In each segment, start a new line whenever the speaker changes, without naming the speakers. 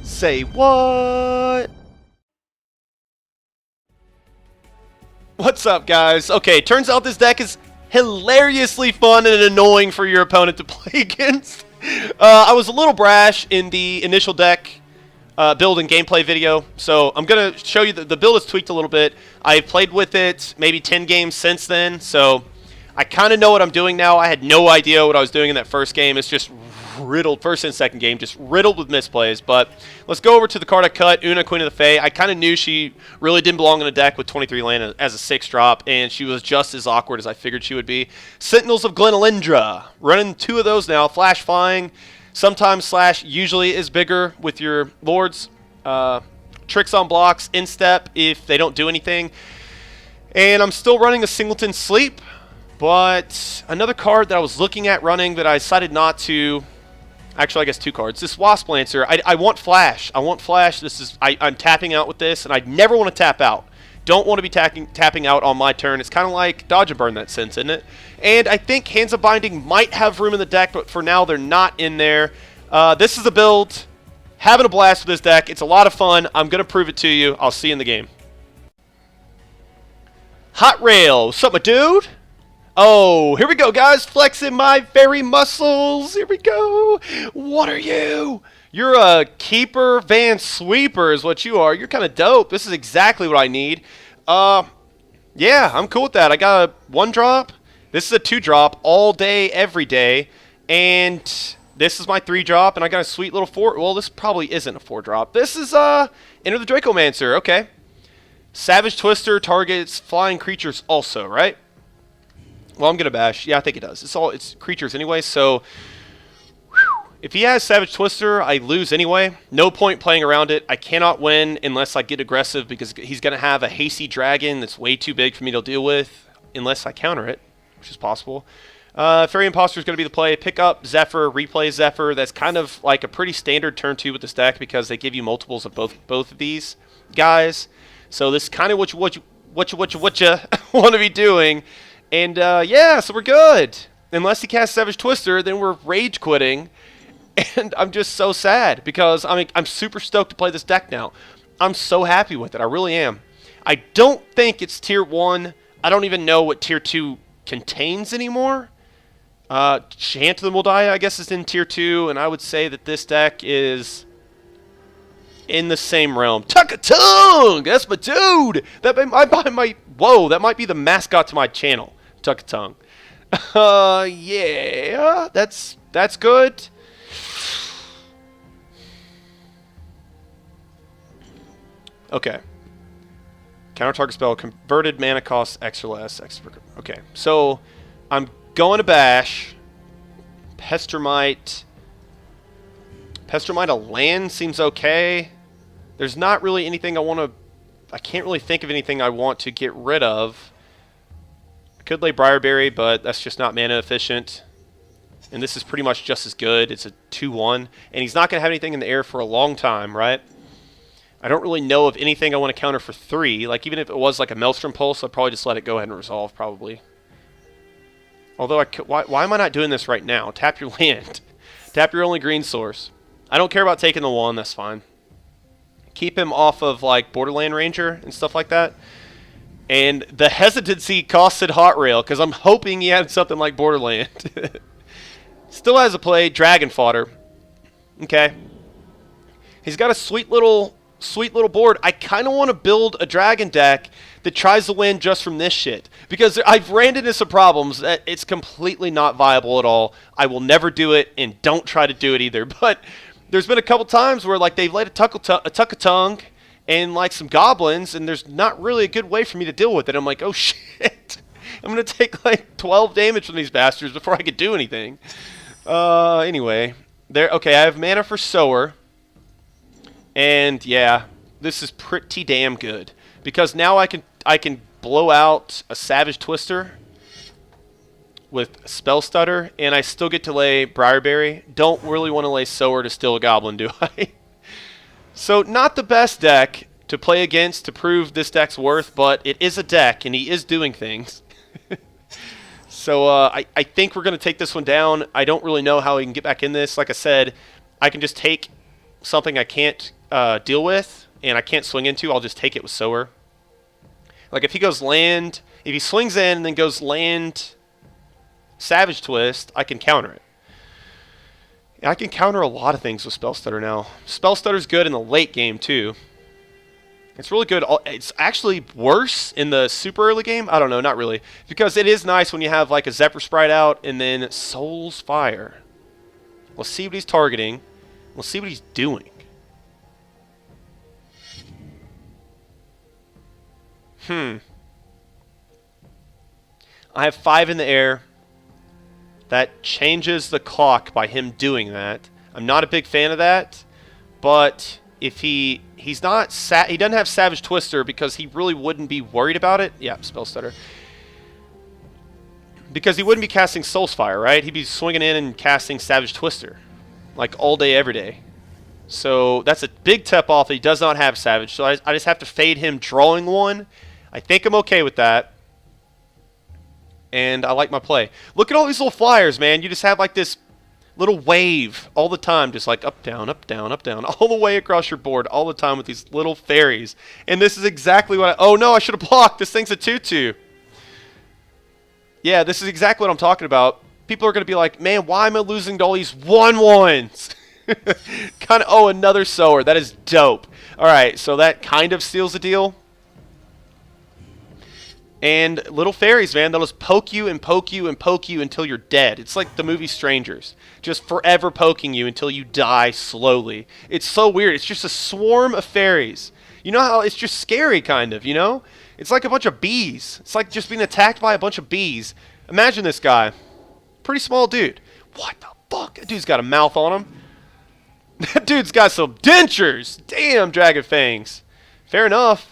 Say what? What's up, guys? Okay, turns out this deck is hilariously fun and annoying for your opponent to play against. I was a little brash in the initial deck build and gameplay video, so I'm going to show you the build is tweaked a little bit. I've played with it maybe 10 games since then, so I kind of know what I'm doing now. I had no idea what I was doing in that first game. It's just riddled, first and second game, just riddled with misplays. But let's go over to the card I cut, Una, Queen of the Fae. I kind of knew she really didn't belong in a deck with 23 land as a 6-drop, and she was just as awkward as I figured she would be. Sentinels of Glenalindra. Running 2 of those now. Flash Flying. Sometimes Slash usually is bigger with your Lords. Tricks on blocks, Instep if they don't do anything. And I'm still running a Singleton Sleep. But another card that I was looking at running that I decided not to... Actually, I guess 2 cards. This Wasp Lancer, I want Flash. I want Flash. This is I'm tapping out with this, and I never want to tap out. Don't want to be tapping out on my turn. It's kind of like Dodge and Burn in that sense, isn't it? And I think Hands of Binding might have room in the deck, but for now, they're not in there. This is a build. Having a blast with this deck. It's a lot of fun. I'm going to prove it to you. I'll see you in the game. Hot Rail. What's up, my dude? Oh, here we go, guys. Flexing my fairy muscles. Here we go. What are you? You're a Keeper Van Sweeper is what you are. You're kind of dope. This is exactly what I need. Yeah, I'm cool with that. I got a 1-drop. This is a 2-drop all day, every day. And this is my 3-drop, and I got a sweet little 4. Well, this probably isn't a 4-drop. This is, Enter the Dracomancer. Okay. Savage Twister targets flying creatures also, right? Well, I'm going to bash. Yeah, I think it does. It's creatures anyway, so if he has Savage Twister, I lose anyway. No point playing around it. I cannot win unless I get aggressive because he's going to have a Hasty Dragon that's way too big for me to deal with unless I counter it, which is possible. Fairy Imposter is going to be the play. Pick up Zephyr, replay Zephyr. That's kind of like a pretty standard turn 2 with this deck because they give you multiples of both of these guys. So this is kind of what you want to be doing. And, yeah, so we're good. Unless he casts Savage Twister, then we're rage quitting. And I'm just so sad because, I'm super stoked to play this deck now. I'm so happy with it. I really am. I don't think it's Tier 1. I don't even know what Tier 2 contains anymore. Chant of the Moldiah, I guess, is in Tier 2. And I would say that this deck is in the same realm. Tuck-a-tongue! That's my dude! Whoa, that might be the mascot to my channel. Tuck-a-tongue. Yeah, that's good. Okay. Counter target spell, converted mana cost extra less. Okay, so I'm going to bash. Pestermite. Pestermite a land seems okay. There's not really anything I can't really think of anything I want to get rid of. I could lay Briarberry, but that's just not mana efficient. And this is pretty much just as good. It's a 2-1. And he's not going to have anything in the air for a long time, right? I don't really know of anything I want to counter for 3. Like, even if it was like a Maelstrom Pulse, I'd probably just let it go ahead and resolve, probably. Although, why am I not doing this right now? Tap your land. Tap your only green source. I don't care about taking the 1. That's fine. Keep him off of, like, Borderland Ranger and stuff like that. And the hesitancy costed Hot Rail, because I'm hoping he had something like Borderland. Still has a play, Dragon Fodder. Okay. He's got a sweet little board. I kind of want to build a dragon deck that tries to win just from this shit. Because I've ran into some problems that it's completely not viable at all. I will never do it, and don't try to do it either. But there's been a couple times where, like, they've laid a tuck-a-tongue and, like, some goblins, and there's not really a good way for me to deal with it. I'm like, oh, shit. I'm going to take, like, 12 damage from these bastards before I could do anything. Anyway. Okay, I have mana for Sower. And, yeah, this is pretty damn good. Because now I can blow out a Savage Twister with Spell Stutter, and I still get to lay Briarberry. Don't really want to lay Sower to steal a goblin, do I? So, not the best deck to play against to prove this deck's worth, but it is a deck, and he is doing things. So, I think we're going to take this one down. I don't really know how he can get back in this. Like I said, I can just take something I can't deal with and I can't swing into, I'll just take it with Sower. Like if he goes land, if he swings in and then goes land Savage Twist, I can counter it. And I can counter a lot of things with Spell Stutter now. Spell Stutter's good in the late game too. It's really good. It's actually worse in the super early game. I don't know, not really. Because it is nice when you have like a Zephyr Sprite out and then Soul's Fire. Let's see what he's targeting. We'll see what he's doing. I have 5 in the air. That changes the clock by him doing that. I'm not a big fan of that, but if he doesn't have Savage Twister because he really wouldn't be worried about it. Yeah, Spell Stutter. Because he wouldn't be casting Soul's Fire, right? He'd be swinging in and casting Savage Twister like all day, every day. So that's a big tip off that he does not have Savage. So I just have to fade him drawing one. I think I'm okay with that. And I like my play. Look at all these little flyers, man. You just have like this little wave all the time, just like up, down, up, down, up, down, all the way across your board all the time with these little fairies. And this is exactly what oh no, I should have blocked. This thing's a 2/2. Yeah, this is exactly what I'm talking about. People are going to be like, man, why am I losing to all these 1/1s? Kind of, oh, another Sower. That is dope. All right, so that kind of seals the deal. And little fairies, man, they'll just poke you and poke you and poke you until you're dead. It's like the movie Strangers. Just forever poking you until you die slowly. It's so weird. It's just a swarm of fairies. You know how it's just scary, kind of, you know? It's like a bunch of bees. It's like just being attacked by a bunch of bees. Imagine this guy. Pretty small dude. What the fuck? That dude's got a mouth on him. That dude's got some dentures. Damn, Dragon Fangs. Fair enough.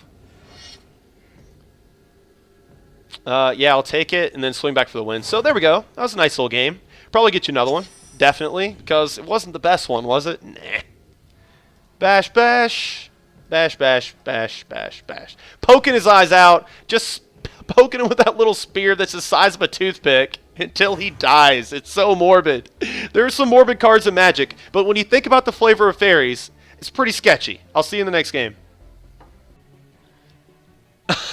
Yeah, I'll take it and then swing back for the win. So there we go. That was a nice little game. Probably get you another one. Definitely. Because it wasn't the best one, was it? Nah. Bash, bash. Bash, bash, bash, bash, bash. Poking his eyes out. Just poking him with that little spear that's the size of a toothpick until he dies. It's so morbid. There are some morbid cards in Magic. But when you think about the flavor of fairies, it's pretty sketchy. I'll see you in the next game.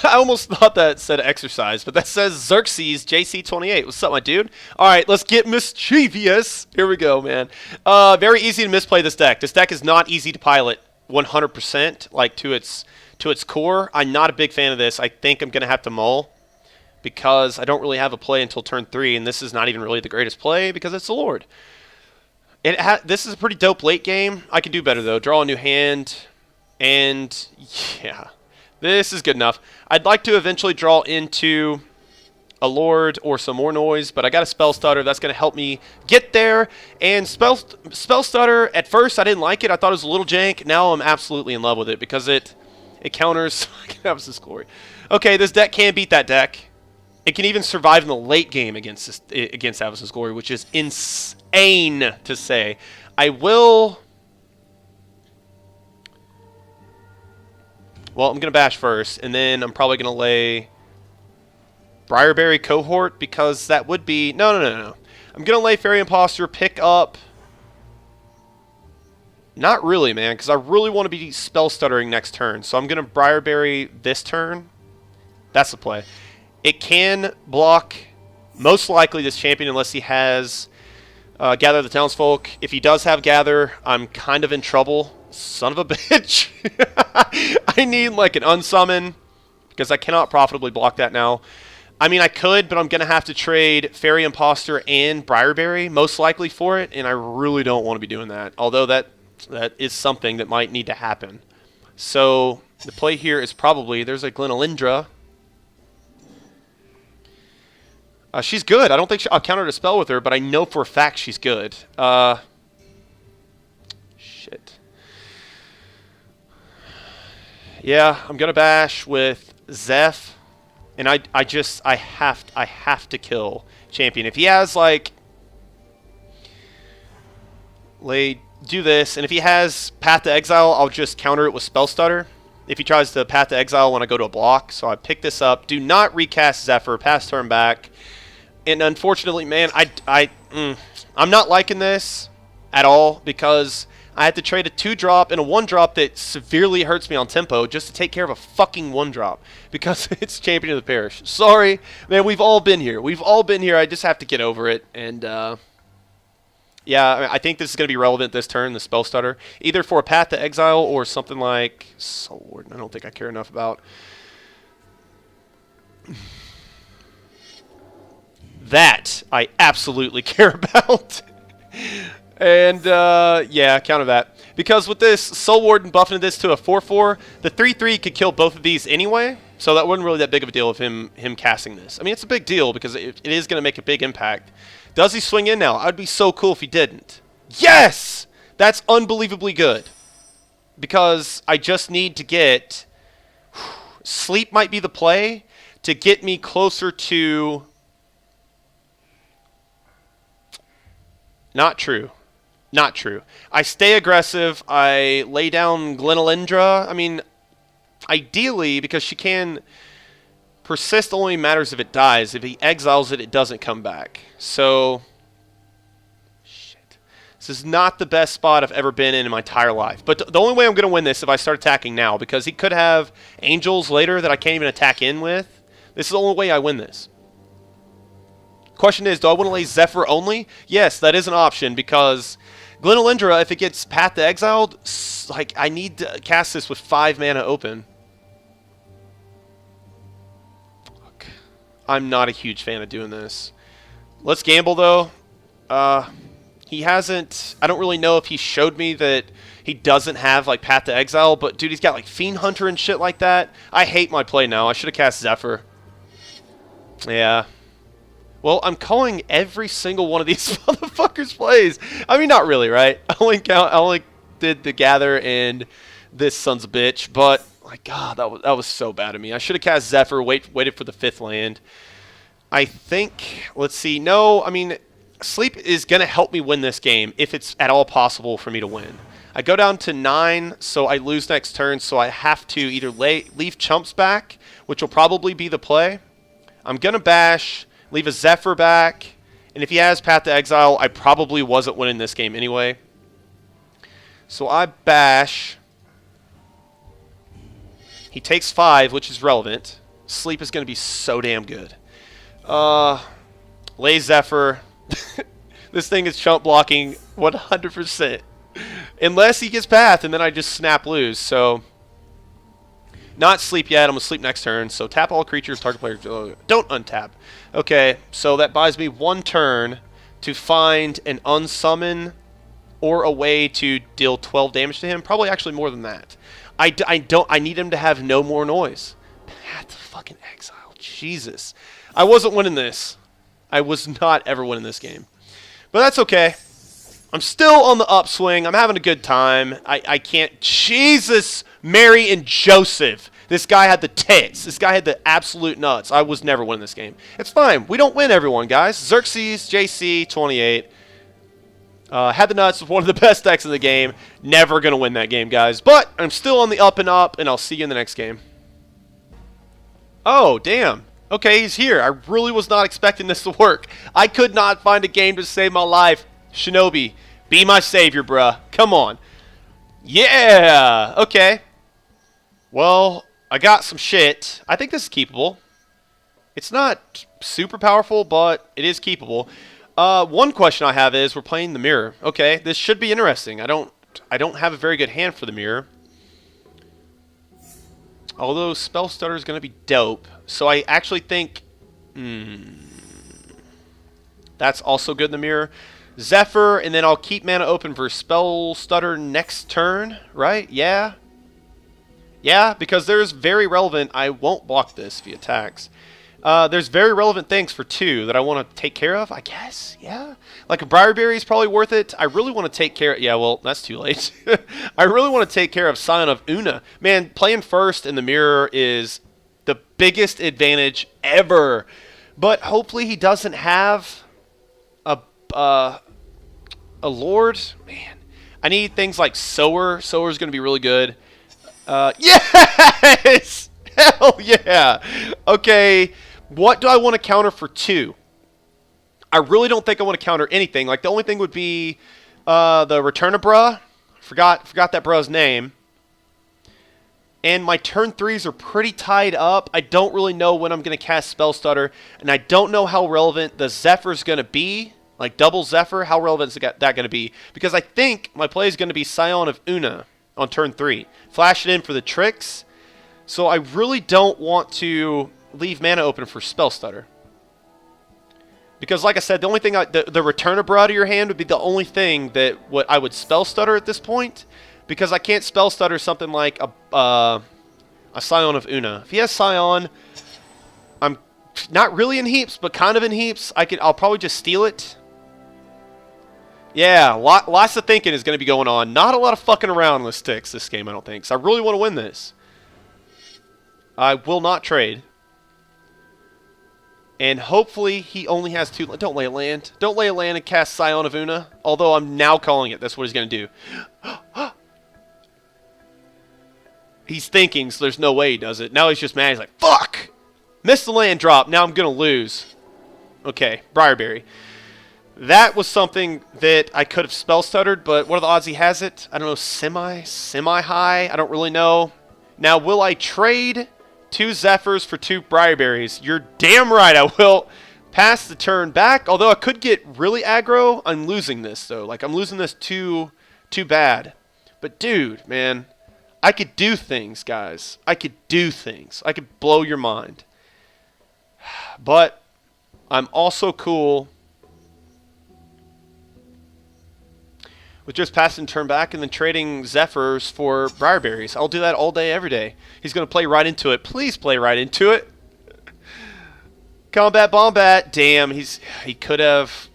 I almost thought that said exercise, but that says Xerxes JC28. What's up, my dude? All right, let's get mischievous. Here we go, man. Very easy to misplay this deck. This deck is not easy to pilot 100%, like to its core. I'm not a big fan of this. I think I'm going to have to mull because I don't really have a play until turn 3, and this is not even really the greatest play because it's the Lord. This is a pretty dope late game. I can do better, though. Draw a new hand, and yeah. This is good enough. I'd like to eventually draw into a Lord or some more noise, but I got a Spell Stutter. That's going to help me get there. And Spell Stutter, at first I didn't like it. I thought it was a little jank. Now I'm absolutely in love with it because it counters Abyssus Glory. Okay, this deck can beat that deck. It can even survive in the late game against Abyssus Glory, which is insane to say. I will... Well, I'm going to bash first, and then I'm probably going to lay Briarberry Cohort, because that would be... No. I'm going to lay Fairy Imposter, pick up... Not really, man, because I really want to be Spell Stuttering next turn. So I'm going to Briarberry this turn. That's the play. It can block, most likely, this champion unless he has Gather the Townsfolk. If he does have Gather, I'm kind of in trouble. Son of a bitch. I need like an unsummon because I cannot profitably block that now. I mean, I could, but I'm going to have to trade Fairy Imposter and Briarberry most likely for it, and I really don't want to be doing that. Although that is something that might need to happen. So the play here is probably, there's a Glenolindra. She's good. I don't think I'll counter a spell with her, but I know for a fact she's good. Shit. Yeah, I'm gonna bash with Zeph, and I have to kill champion. If he has like, do this, and if he has Path to Exile, I'll just counter it with Spell Stutter. If he tries to Path to Exile when I go to a block, so I pick this up. Do not recast Zephyr. Pass turn back. And unfortunately, man, I'm not liking this at all because I had to trade a 2-drop and a 1-drop that severely hurts me on tempo just to take care of a fucking 1-drop because it's Champion of the Parish. Sorry, man, we've all been here. We've all been here. I just have to get over it. And, yeah, I think this is going to be relevant this turn, the Spell Stutter. Either for a Path to Exile or something like Soul Warden. I don't think I care enough about. That I absolutely care about. And, yeah, counter that. Because with this Soul Warden buffing this to a 4/4, the 3/3 could kill both of these anyway. So that wasn't really that big of a deal of him casting this. I mean, it's a big deal because it is going to make a big impact. Does he swing in now? I'd be so cool if he didn't. Yes! That's unbelievably good. Because I just need to get... Sleep might be the play to get me closer to... Not true. Not true. I stay aggressive. I lay down Glenelendra. I mean, ideally, because she can... Persist only matters if it dies. If he exiles it, it doesn't come back. So, shit. This is not the best spot I've ever been in my entire life. But the only way I'm going to win this is if I start attacking now. Because he could have angels later that I can't even attack in with. This is the only way I win this. Question is, do I want to lay Zephyr only? Yes, that is an option. Because Glenelendra, if it gets Path to Exiled, like, I need to cast this with 5 mana open. I'm not a huge fan of doing this. Let's gamble, though. He hasn't... I don't really know if he showed me that he doesn't have, like, Path to Exile, but, dude, he's got, like, Fiend Hunter and shit like that. I hate my play now. I should have cast Zephyr. Yeah. Well, I'm calling every single one of these motherfuckers' plays. I mean, not really, right? I only did the Gather and this son's a bitch, but... My God, that was so bad of me. I should have cast Zephyr, waited for the 5th land. I think, let's see. No, I mean, Sleep is going to help me win this game if it's at all possible for me to win. I go down to 9, so I lose next turn, so I have to either leave Chumps back, which will probably be the play. I'm going to bash, leave a Zephyr back, and if he has Path to Exile, I probably wasn't winning this game anyway. So I bash... He takes 5, which is relevant. Sleep is going to be so damn good. Lay Zephyr. This thing is chump blocking 100%. Unless he gets Path, and then I just snap lose. So, not Sleep yet. I'm going to sleep next turn. So, tap all creatures, target player. Don't untap. Okay, so that buys me 1 turn to find an unsummon or a way to deal 12 damage to him. Probably actually more than that. I need him to have no more noise. Path to fucking Exile. Jesus. I wasn't winning this. I was not ever winning this game. But that's okay. I'm still on the upswing. I'm having a good time. I can't... Jesus, Mary, and Joseph. This guy had the tits. This guy had the absolute nuts. I was never winning this game. It's fine. We don't win everyone, guys. Xerxes, JC, 28. Had the nuts with one of the best decks in the game. Never going to win that game, guys. But I'm still on the up and up, and I'll see you in the next game. Oh, damn. Okay, he's here. I really was not expecting this to work. I could not find a game to save my life. Shinobi, be my savior, bruh. Come on. Yeah. Okay. Well, I got some shit. I think this is keepable. It's not super powerful, but it is keepable. One question I have is, we're playing the mirror. Okay, this should be interesting. I don't have a very good hand for the mirror. Although Spell Stutter is going to be dope. So I actually think... that's also good in the mirror. Zephyr, and then I'll keep mana open for Spell Stutter next turn, right? Yeah. Yeah, because there's very relevant... I won't block this if he attacks. There's very relevant things for 2 that I want to take care of, I guess. Yeah. Like a Briarberry is probably worth it. I really want to take care of... Yeah, well, that's too late. I really want to take care of Scion of Una. Man, playing first in the mirror is the biggest advantage ever. But hopefully he doesn't have a Lord. Man, I need things like Sower. Sower's going to be really good. Yes! Hell yeah! Okay, what do I want to counter for 2? I really don't think I want to counter anything. Like, the only thing would be the Return of Bruh Forgot that bro's name. And my turn 3s are pretty tied up. I don't really know when I'm going to cast Spell Stutter. And I don't know how relevant the Zephyr's going to be. Like double Zephyr, how relevant is that going to be? Because I think my play is going to be Scion of Una on turn 3. Flash it in for the tricks. So I really don't want to leave mana open for Spell Stutter. Because like I said, the only thing, the Return of Bra to your hand would be the only thing that I would Spell Stutter at this point. Because I can't Spell Stutter something like a Scion of Una. If he has Scion, I'm not really in heaps, but kind of in heaps. I'll probably just steal it. Yeah, lots of thinking is going to be going on. Not a lot of fucking around with sticks this game, I don't think. So I really want to win this. I will not trade. And hopefully he only has 2... Don't lay a land. Don't lay a land and cast Scion of Una. Although I'm now calling it. That's what he's going to do. He's thinking, so there's no way he does it. Now he's just mad. He's like, fuck! Missed the land drop. Now I'm going to lose. Okay, Briarberry. That was something that I could have Spell Stuttered, but what are the odds he has it? I don't know, semi-high? I don't really know. Now, will I trade 2 Zephyrs for 2 Briarberries? You're damn right I will. Pass the turn back, although I could get really aggro. I'm losing this, though. Like, I'm losing this too bad. But, dude, man, I could do things, guys. I could do things. I could blow your mind. But I'm also cool with just passing turn back and then trading Zephyrs for Briarberries. I'll do that all day, every day. He's going to play right into it. Please play right into it. Combat Bombat. Damn, he could have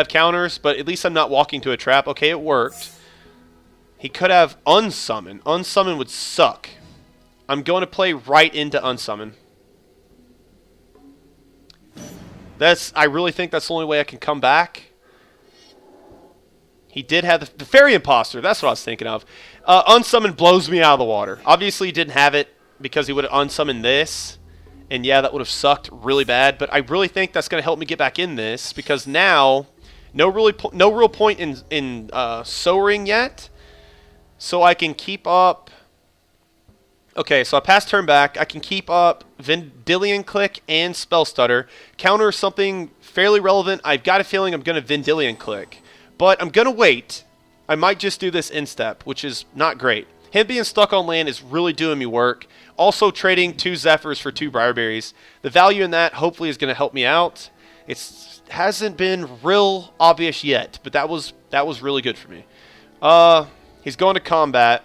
counters, but at least I'm not walking to a trap. Okay, it worked. He could have Unsummon. Unsummon would suck. I'm going to play right into Unsummon. I really think that's the only way I can come back. He did have the Fairy Imposter. That's what I was thinking of. Unsummon blows me out of the water. Obviously, he didn't have it because he would have unsummoned this. And yeah, that would have sucked really bad. But I really think that's going to help me get back in this. Because now, no real point in Sowering yet. So I can keep up... Okay, so I pass turn back. I can keep up Vendilion Click and Spell Stutter. Counter something fairly relevant. I've got a feeling I'm going to Vendilion Click. But I'm going to wait. I might just do this in-step, which is not great. Him being stuck on land is really doing me work. Also trading 2 Zephyrs for 2 Briarberries. The value in that hopefully is going to help me out. It hasn't been real obvious yet, but that was really good for me. He's going to combat.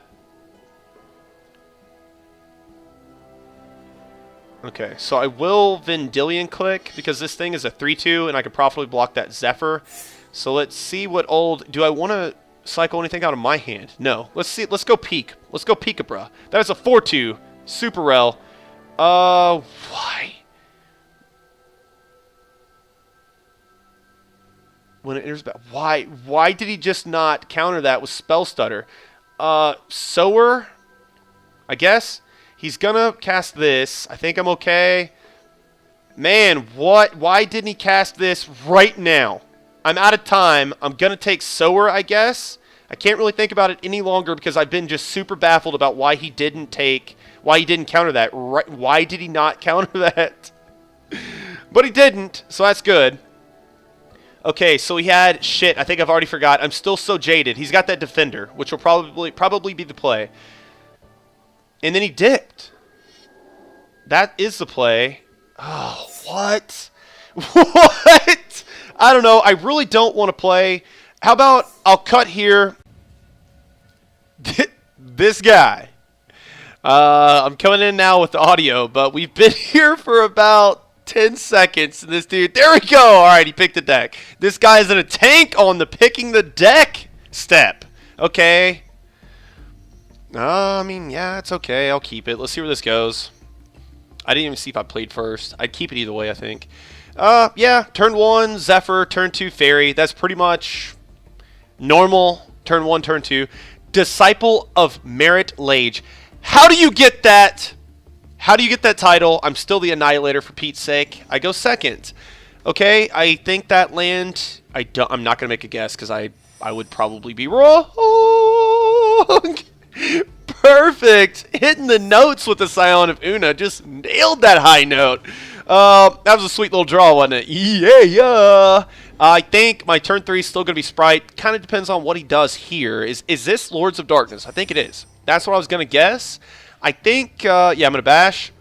Okay, so I will Vendilion Click because this thing is a 3-2 and I could properly block that Zephyr. So let's see what do I want to cycle anything out of my hand? No. Let's see. Let's go peek. Let's go Peekabra. That is a 4-2. Super rel. Why? When it enters back. Why did he just not counter that with Spell Stutter? Sower? I guess. He's gonna cast this. I think I'm okay. Man, what? Why didn't he cast this right now? I'm out of time. I'm going to take Sower, I guess. I can't really think about it any longer because I've been just super baffled about why he didn't counter that. Why did he not counter that? But he didn't, so that's good. Okay, so he had... Shit, I think I've already forgot. I'm still so jaded. He's got that Defender, which will probably be the play. And then he dipped. That is the play. Oh, what? What? I don't know. I really don't want to play. How about I'll cut here. This guy. I'm coming in now with the audio, but we've been here for about 10 seconds. And this dude, there we go. All right, he picked the deck. This guy is in a tank on the picking the deck step. Okay. I mean, yeah, it's okay. I'll keep it. Let's see where this goes. I didn't even see if I played first. I'd keep it either way, I think. Yeah, turn 1, Zephyr, turn 2, Fairy. That's pretty much normal. Turn 1, turn 2. Disciple of Merit Lage. How do you get that? How do you get that title? I'm still the Annihilator for Pete's sake. I go second. Okay, I think that land... I'm not going to make a guess because I would probably be wrong. Perfect! Hitting the notes with the Scion of Una. Just nailed that high note. That was a sweet little draw, wasn't it? Yeah! I think my turn 3 is still going to be Sprite. Kind of depends on what he does here. Is this Lords of Darkness? I think it is. That's what I was going to guess. I think, yeah, I'm going to bash.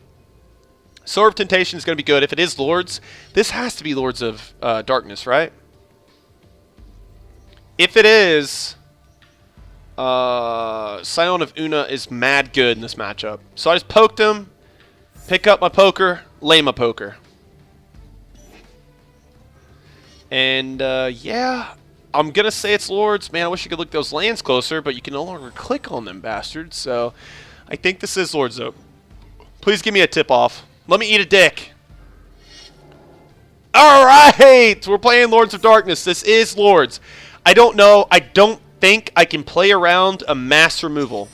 Sword of Temptation is going to be good. If it is Lords, this has to be Lords of Darkness, right? If it is, Scion of Una is mad good in this matchup. So I just poked him, pick up my poker, lay my poker. And, yeah, I'm going to say it's Lords. Man, I wish you could look those lands closer, but you can no longer click on them, bastards. So I think this is Lords, though. Please give me a tip-off. Let me eat a dick. All right, we're playing Lords of Darkness. This is Lords. I don't know. I don't think I can play around a mass removal.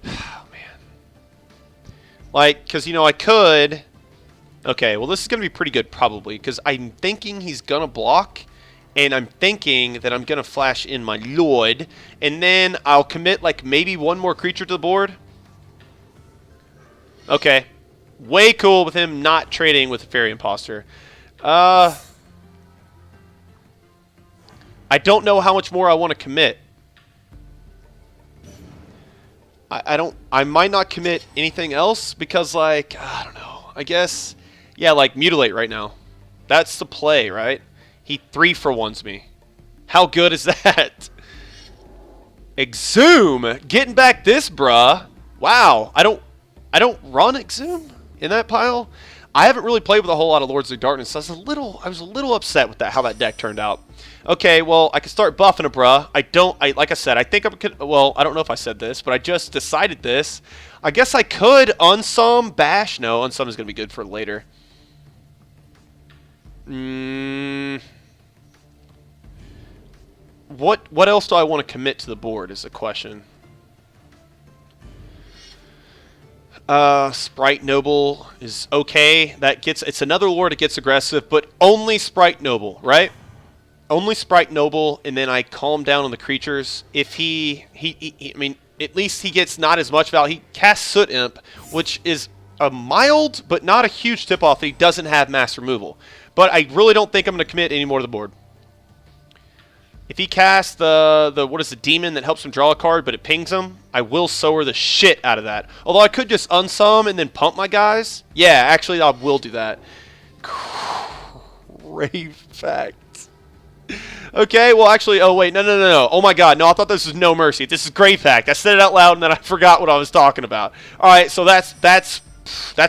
Oh, man. Like, because, you know, I could. Okay, well, this is going to be pretty good probably because I'm thinking he's going to block. And I'm thinking that I'm going to flash in my Lord. And then I'll commit, like, maybe one more creature to the board. Okay. Way cool with him not trading with Fairy Imposter. I don't know how much more I want to commit. I might not commit anything else because, like, I don't know. I guess, yeah, like, Mutilate right now. That's the play, right? He 3-for-1s me. How good is that? Exhume! Getting back this, bruh. Wow. I don't run Exhume in that pile. I haven't really played with a whole lot of Lords of Darkness. So I was a little upset with that, how that deck turned out. Okay, well, I can start buffing a bruh. Like I said, I think well, I don't know if I said this, but I just decided this. I guess I could unsum bash. No, unsum is going to be good for later. What else do I want to commit to the board is the question. Sprite Noble is okay. It's another lord that gets aggressive, but only Sprite Noble, right? Only Sprite Noble, and then I calm down on the creatures. If I mean, at least he gets not as much value. He casts Soot Imp, which is a mild, but not a huge tip-off that he doesn't have mass removal. But I really don't think I'm going to commit any more to the board. If he casts what is the demon that helps him draw a card, but it pings him, I will sower the shit out of that. Although I could just unsum and then pump my guys. Yeah, actually, I will do that. Grave fact. Okay, well, actually, oh, wait, no. Oh, my God, no, I thought this was No Mercy. This is Grave Fact. I said it out loud, and then I forgot what I was talking about. All right, so that's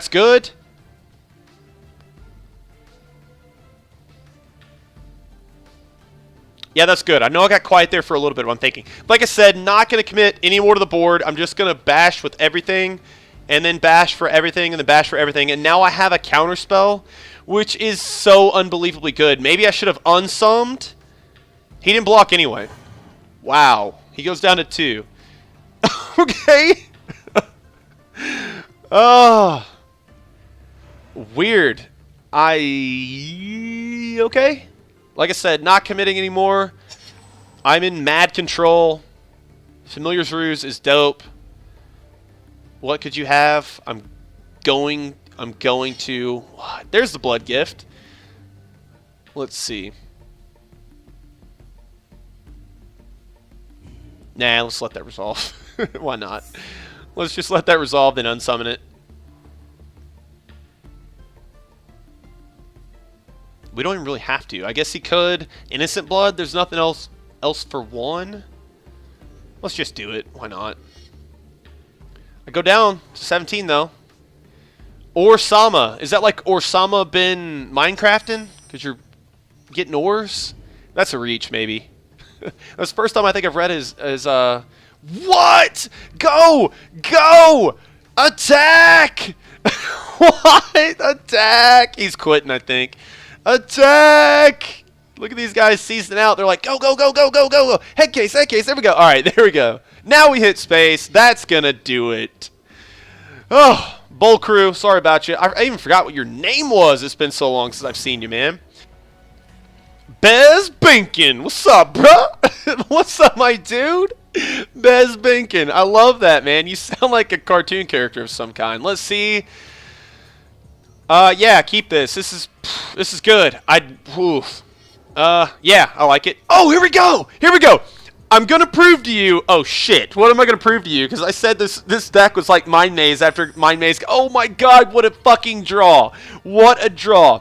good. Yeah, that's good. I know I got quiet there for a little bit, but I'm thinking. Like I said, not going to commit any more to the board. I'm just going to bash with everything, and then bash for everything, and then bash for everything. And now I have a counterspell, which is so unbelievably good. Maybe I should have unsummed. He didn't block anyway. Wow. He goes down to 2. Okay. Oh. Weird. Okay. Like I said, not committing anymore. I'm in mad control. Familiar's Ruse is dope. What could you have? I'm going to... There's the Blood Gift. Let's see. Nah, let's let that resolve. Why not? Let's just let that resolve, then unsummon it. We don't even really have to. I guess he could. Innocent Blood, there's nothing else for 1. Let's just do it. Why not? I go down to 17, though. Orsama. Is that like Orsama been Minecrafting? Because you're getting ores? That's a reach, maybe. That's the first time I think I've read is what? Go! Attack! What? Attack! He's quitting, I think. Attack! Look at these guys seasoning out. They're like, go. Head case. There we go. All right, there we go. Now we hit space. That's going to do it. Oh, Bull Crew, sorry about you. I even forgot what your name was. It's been so long since I've seen you, man. Bez Binkin. What's up, bro? What's up, my dude? Bez Binkin. I love that, man. You sound like a cartoon character of some kind. Let's see. Yeah, keep this. This is good. Yeah, I like it. Oh, here we go. Here we go. I'm going to prove to you. Oh, shit. What am I going to prove to you? Because I said this deck was like Mind Maze after Mind Maze. Oh, my God. What a fucking draw. What a draw.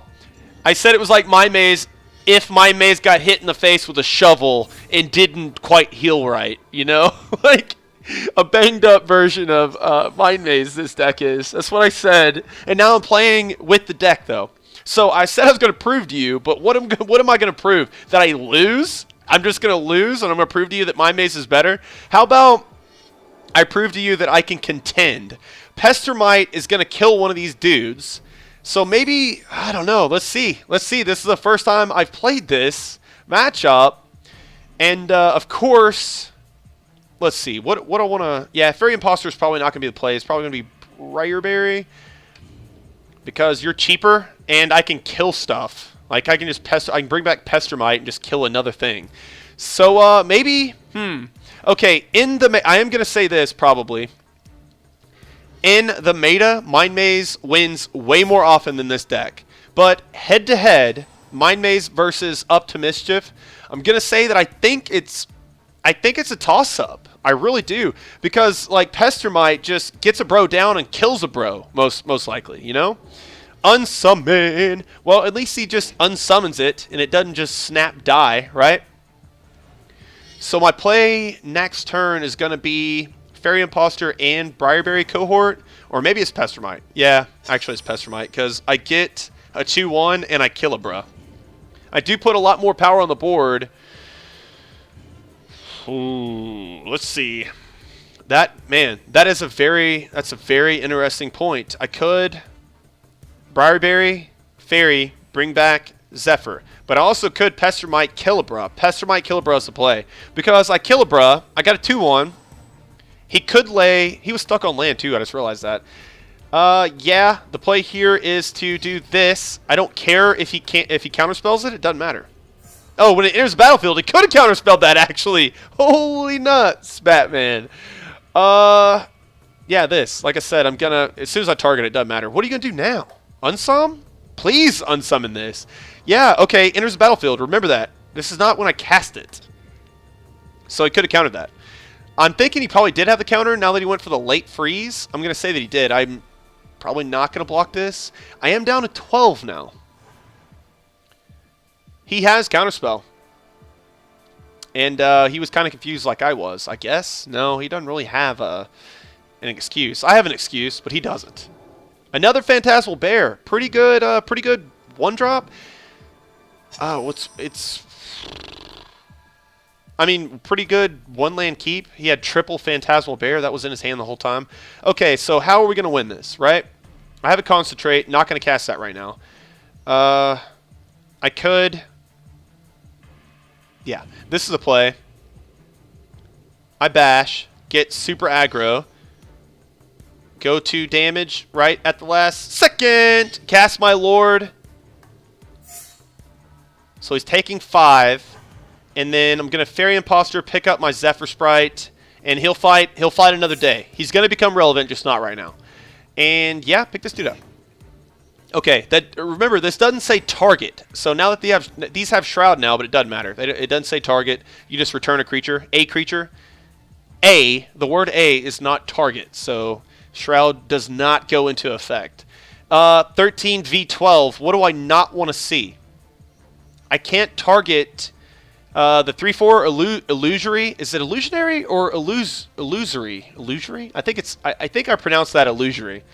I said it was like Mind Maze if Mind Maze got hit in the face with a shovel and didn't quite heal right. You know? Like a banged up version of Mind Maze this deck is. That's what I said. And now I'm playing with the deck, though. So I said I was going to prove to you, but what am I going to prove? That I lose? I'm just going to lose, and I'm going to prove to you that my maze is better? How about I prove to you that I can contend? Pestermite is going to kill one of these dudes. So maybe, I don't know. Let's see. Let's see. This is the first time I've played this matchup. And, of course, let's see. What I want to... Yeah, Fairy Imposter is probably not going to be the play. It's probably going to be Briarberry. Because you're cheaper, and I can kill stuff. Like, I can bring back Pestermite and just kill another thing. So, maybe, okay, I am going to say this, probably. In the meta, Mind Maze wins way more often than this deck. But, head-to-head, Mind Maze versus Up to Mischief, I'm going to say that I think it's a toss-up. I really do. Because, like, Pestermite just gets a bro down and kills a bro, most likely, you know? Unsummon. Well, at least he just unsummons it, and it doesn't just snap die, right? So my play next turn is going to be Fairy Imposter and Briarberry Cohort, or maybe it's Pestermite. Yeah, actually it's Pestermite, because I get a 2-1 and I kill a bruh. I do put a lot more power on the board. Ooh, let's see. That's a very interesting point. I could Briarberry, Fairy, bring back Zephyr. But I also could Pestermite, Killabra. Pestermite, Killabra is the play. Because I Killabra, I got a 2-1. He could lay... He was stuck on land, too. I just realized that. Yeah, the play here is to do this. I don't care if he counterspells it. It doesn't matter. Oh, when it enters the battlefield, it could have counterspelled that, actually. Holy nuts, Batman. Yeah, this. Like I said, I'm gonna... As soon as I target it, doesn't matter. What are you gonna do now? Unsummon? Please unsummon this. Yeah, okay, enters the battlefield. Remember that. This is not when I cast it. So he could have countered that. I'm thinking he probably did have the counter now that he went for the late freeze. I'm going to say that he did. I'm probably not going to block this. I am down to 12 now. He has counterspell. And he was kind of confused like I was, I guess. No, he doesn't really have an excuse. I have an excuse, but he doesn't. Another Phantasmal Bear. Pretty good 1-drop. I mean, pretty good 1-land keep. He had triple Phantasmal Bear. That was in his hand the whole time. Okay, so how are we going to win this, right? I have a Concentrate. Not going to cast that right now. I could... Yeah, this is a play. I bash. Get super aggro. Go to damage right at the last second. Cast my Lord. So he's taking 5. And then I'm going to Fairy Imposter, pick up my Zephyr Sprite, and he'll fight another day. He's going to become relevant, just not right now. And yeah, pick this dude up. Okay, remember, this doesn't say target. So now that these have Shroud now, but it doesn't matter. It doesn't say target. You just return a creature. The word A is not target, so Shroud does not go into effect. 13 v12, what do I not want to see? I can't target... the 3/4 illusory. Is it illusionary or illusory? Illusory? I think I pronounced that illusory.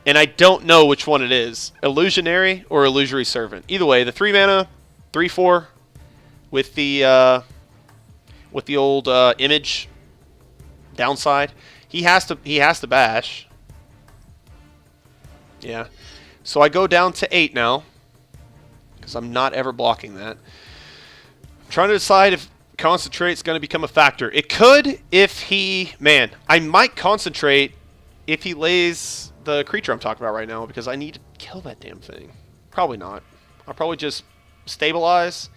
And I don't know which one it is. Illusionary or illusory servant. Either way, the 3-mana, 3/4 with the old image downside. He has to bash. Yeah. So I go down to 8 now. Because I'm not ever blocking that. Trying to decide if Concentrate's going to become a factor. It could if he... Man, I might Concentrate if he lays the creature I'm talking about right now because I need to kill that damn thing. Probably not. I'll probably just stabilize.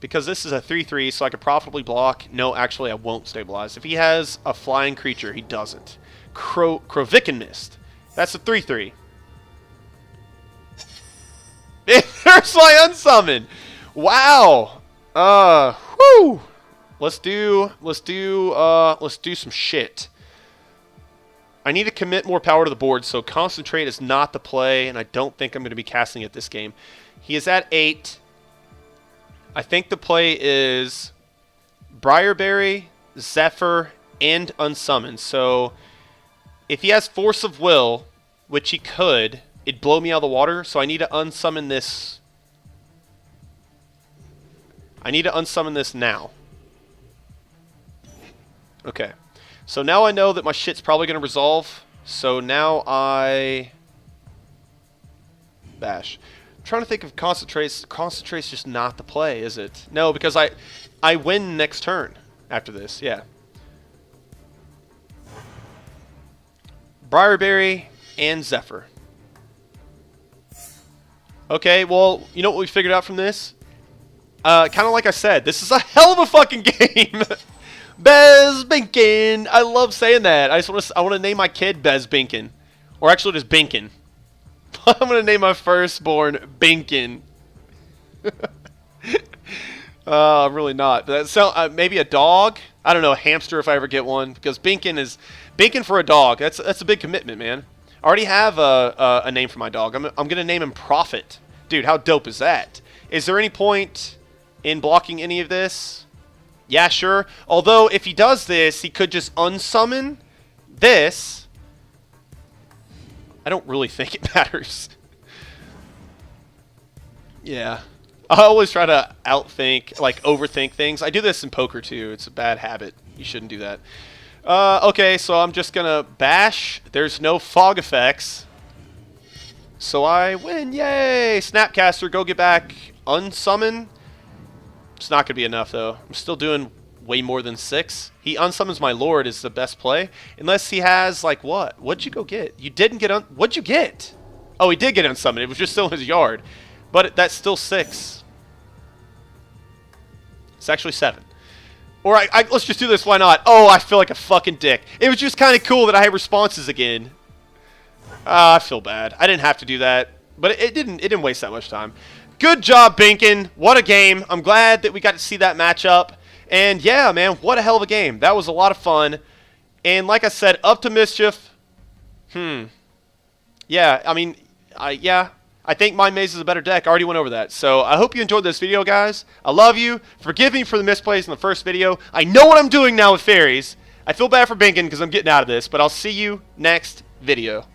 Because this is a 3/3, so I could profitably block. No, actually, I won't stabilize. If he has a flying creature, he doesn't. Krovikan Mist. That's a 3/3. There's my unsummon. Wow. Whew. Let's do some shit. I need to commit more power to the board, so Concentrate is not the play, and I don't think I'm going to be casting it this game. He is at 8. I think the play is Briarberry, Zephyr, and Unsummon. So if he has Force of Will, which he could, it'd blow me out of the water. So I need to unsummon this. I need to unsummon this now. Okay. So now I know that my shit's probably going to resolve. So now I bash. I'm trying to think of Concentrate's. Concentrate's just not the play, is it? No, because I win next turn after this. Yeah. Briarberry and Zephyr. Okay, well, you know what we figured out from this? Kind of like I said, this is a hell of a fucking game. Bez Binkin. I love saying that. I want to name my kid Bez Binkin, or actually just Binkin. I'm gonna name my firstborn Binkin. I'm really not. But that's maybe a dog. I don't know, a hamster if I ever get one, because Binkin for a dog. That's a big commitment, man. I already have a name for my dog. I'm gonna name him Prophet. Dude, how dope is that? Is there any point in blocking any of this? Yeah, sure. Although if he does this, he could just unsummon this. I don't really think it matters. Yeah. I always try to outthink, like overthink things. I do this in poker too. It's a bad habit. You shouldn't do that. Okay, so I'm just going to bash. There's no fog effects. So I win. Yay! Snapcaster, go get back. Unsummon. It's not going to be enough, though. I'm still doing way more than 6. He unsummons my Lord is the best play. Unless he has, like, what? What'd you go get? You didn't get what'd you get? Oh, he did get unsummoned. It was just still in his yard. But that's still 6. It's actually 7. Or let's just do this. Why not? Oh, I feel like a fucking dick. It was just kind of cool that I had responses again. I feel bad. I didn't have to do that. But it didn't waste that much time. Good job, Binkin. What a game. I'm glad that we got to see that matchup. And yeah, man, what a hell of a game. That was a lot of fun. And like I said, up to Mischief. Yeah, I mean, I think Mind Maze is a better deck. I already went over that. So I hope you enjoyed this video, guys. I love you. Forgive me for the misplays in the first video. I know what I'm doing now with fairies. I feel bad for Binkin because I'm getting out of this. But I'll see you next video.